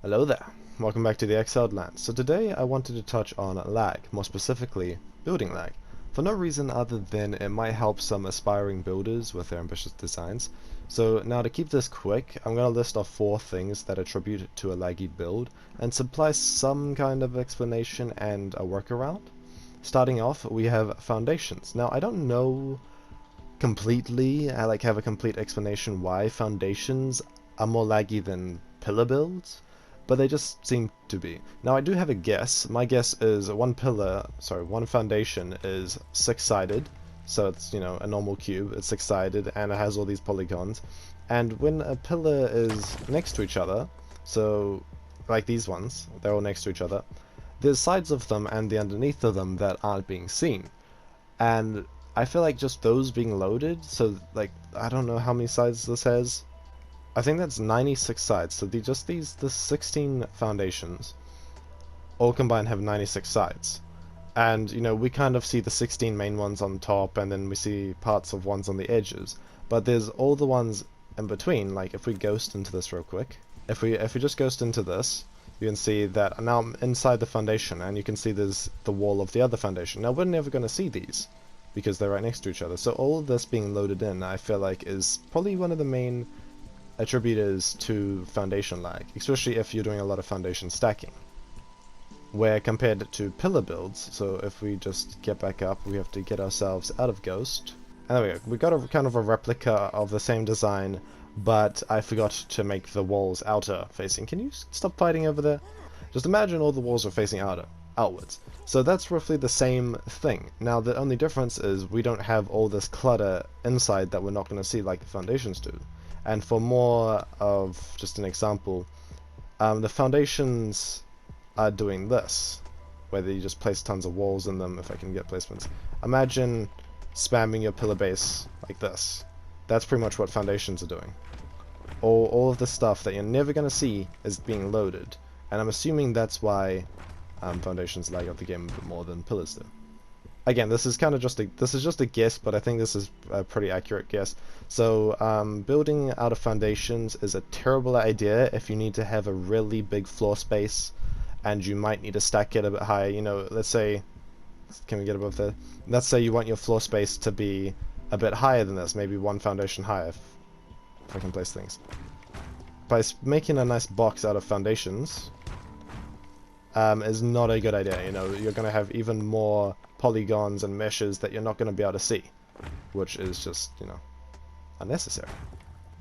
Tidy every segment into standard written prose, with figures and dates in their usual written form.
Hello there, welcome back to the Exiled Land. So today I wanted to touch on lag, more specifically building lag, for no reason other than it might help some aspiring builders with their ambitious designs. So now to keep this quick, I'm going to list off 4 things that attribute to a laggy build and supply some kind of explanation and a workaround. Starting off, we have foundations. Now I don't know completely, I have a complete explanation why foundations are more laggy than pillar builds, but they just seem to be. Now I do have a guess. My guess is one foundation is 6-sided, so it's, a normal cube, it's 6-sided and it has all these polygons. And when a pillar is next to each other, so like these ones, they're all next to each other, there's sides of them and the underneath of them that aren't being seen. And I feel like just those being loaded, so I don't know how many sides this has. I think that's 96 sides, so the 16 foundations all combined have 96 sides. And, we kind of see the 16 main ones on top, and then we see parts of ones on the edges. But there's all the ones in between, like if we ghost into this real quick. If we just ghost into this, you can see that now I'm inside the foundation, and you can see there's the wall of the other foundation. Now we're never going to see these, because they're right next to each other. So all of this being loaded in, I feel like, is probably one of the main attributors to foundation lag, especially if you're doing a lot of foundation stacking. Where compared to pillar builds, so if we just get back up, we have to get ourselves out of Ghost. And there we go. We got a kind of a replica of the same design, but I forgot to make the walls outer facing. Can you stop fighting over there? Just imagine all the walls are facing outwards. So that's roughly the same thing. Now the only difference is we don't have all this clutter inside that we're not going to see like the foundations do. And for more of just an example, the foundations are doing this, where you just place tons of walls in them, if I can get placements. Imagine spamming your pillar base like this. That's pretty much what foundations are doing. All of the stuff that you're never going to see is being loaded. And I'm assuming that's why foundations lag out the game a bit more than pillars do. Again, this is just a guess, but I think this is a pretty accurate guess. So building out of foundations is a terrible idea if you need to have a really big floor space, and you might need to stack it a bit higher. Let's say, can we get above there? Let's say you want your floor space to be a bit higher than this, maybe one foundation higher, if I can place things. By making a nice box out of foundations is not a good idea. You're going to have even more polygons and meshes that you're not going to be able to see, which is just, unnecessary.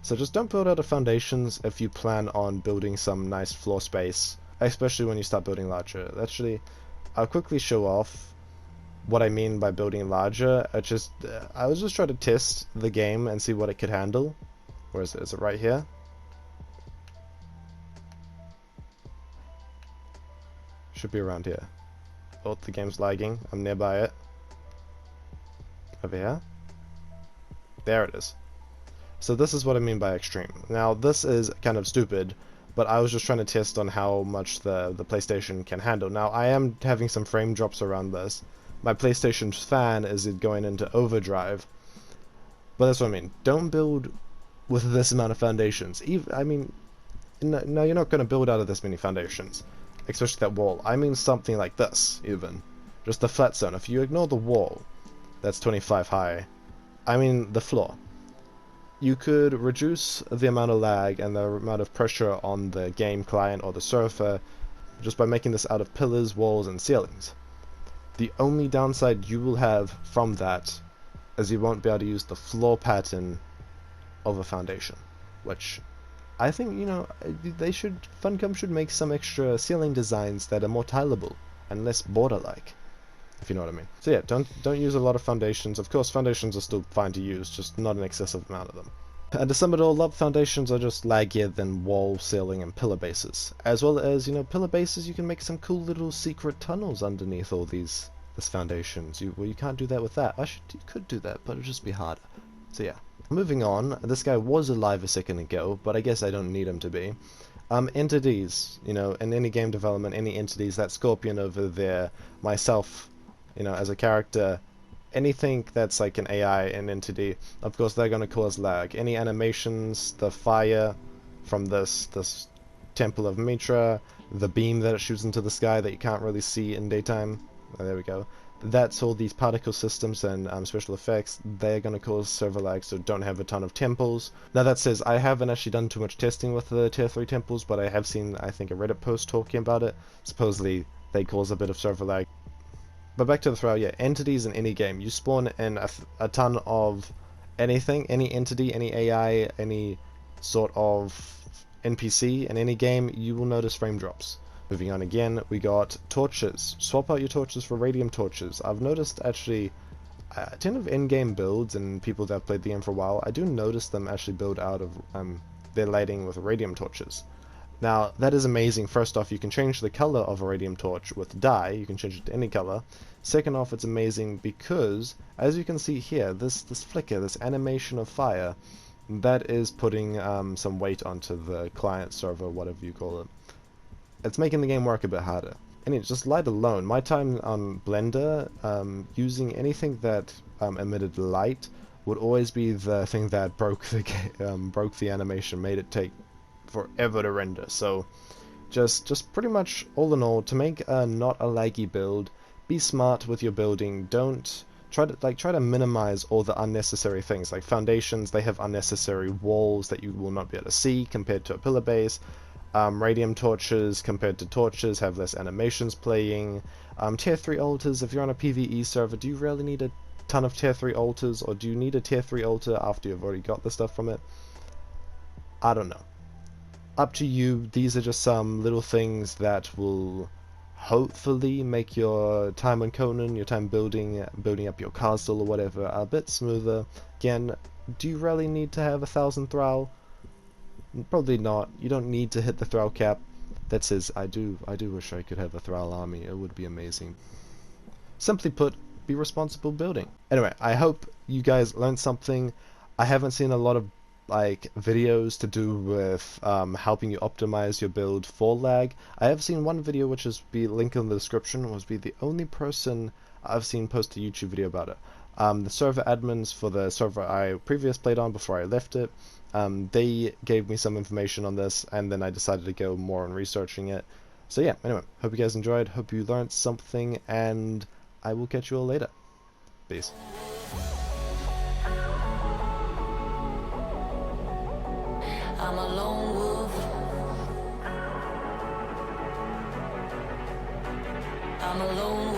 So just don't build out of foundations if you plan on building some nice floor space, especially when you start building larger. Actually, I'll quickly show off what I mean by building larger. I was just trying to test the game and see what it could handle. Where is it? Is it right here? Should be around here. Oh, the game's lagging. I'm nearby it. Over here. There it is. So this is what I mean by extreme. Now this is kind of stupid, but I was just trying to test on how much the PlayStation can handle. Now I am having some frame drops around this. My PlayStation fan is going into overdrive. But that's what I mean. Don't build with this amount of foundations. No, you're not going to build out of this many foundations. Especially that wall. I mean something like this, even. Just the flat zone. If you ignore the wall, that's 25 high. I mean the floor. You could reduce the amount of lag and the amount of pressure on the game client or the server just by making this out of pillars, walls, and ceilings. The only downside you will have from that is you won't be able to use the floor pattern of a foundation, which I think, Funcom should make some extra ceiling designs that are more tileable and less border-like, if you know what I mean. So yeah, don't use a lot of foundations. Of course, foundations are still fine to use, just not an excessive amount of them. And to sum it all up, foundations are just laggier than wall, ceiling, and pillar bases. As well as, pillar bases, you can make some cool little secret tunnels underneath all these foundations. You can't do that with that. You could do that, but it'd just be harder. So yeah. Moving on, this guy was alive a second ago, but I guess I don't need him to be. Entities, in any game development, any entities, that Scorpion over there, myself, as a character, anything that's like an AI, an entity, of course they're going to cause lag. Any animations, the fire from this Temple of Mitra, the beam that it shoots into the sky that you can't really see in daytime. Oh, there we go. That's all these particle systems and special effects. They're going to cause server lag, so don't have a ton of temples. Now that says, I haven't actually done too much testing with the tier 3 temples, but I have seen, I think, a Reddit post talking about it. Supposedly they cause a bit of server lag. But back to the throw, yeah, entities in any game. You spawn in a ton of anything, any entity, any AI, any sort of NPC in any game, you will notice frame drops. Moving on again, we got torches. Swap out your torches for radium torches. I've noticed actually a ton of in-game builds and people that have played the game for a while, I do notice them actually build out of their lighting with radium torches. Now, that is amazing. First off, you can change the color of a radium torch with dye. You can change it to any color. Second off, it's amazing because, as you can see here, this flicker, this animation of fire, that is putting some weight onto the client server, whatever you call it. It's making the game work a bit harder. Anyway, just light alone. My time on Blender, using anything that emitted light would always be the thing that broke the animation, made it take forever to render. So just pretty much all in all, to make not a laggy build, be smart with your building. Don't try to minimize all the unnecessary things. Like foundations, they have unnecessary walls that you will not be able to see compared to a pillar base. Radium torches compared to torches have less animations playing. Tier 3 altars, if you're on a PvE server, do you really need a ton of tier 3 altars, or do you need a tier 3 altar after you've already got the stuff from it? I don't know. Up to you. These are just some little things that will hopefully make your time on Conan, your time building up your castle or whatever, a bit smoother. Again, do you really need to have 1,000 Thrall? Probably not. You don't need to hit the Thrall cap. That says, I do wish I could have a Thrall army. It would be amazing. Simply put, be responsible building. Anyway, I hope you guys learned something. I haven't seen a lot of videos to do with helping you optimize your build for lag. I have seen one video, which is be linked in the description, was be the only person I've seen post a YouTube video about it. The server admins for the server I previously played on before I left it, they gave me some information on this, and then I decided to go more on researching it. So yeah, anyway, hope you guys enjoyed, hope you learned something, and I will catch you all later. Peace. I'm a lone wolf. I'm a lone wolf.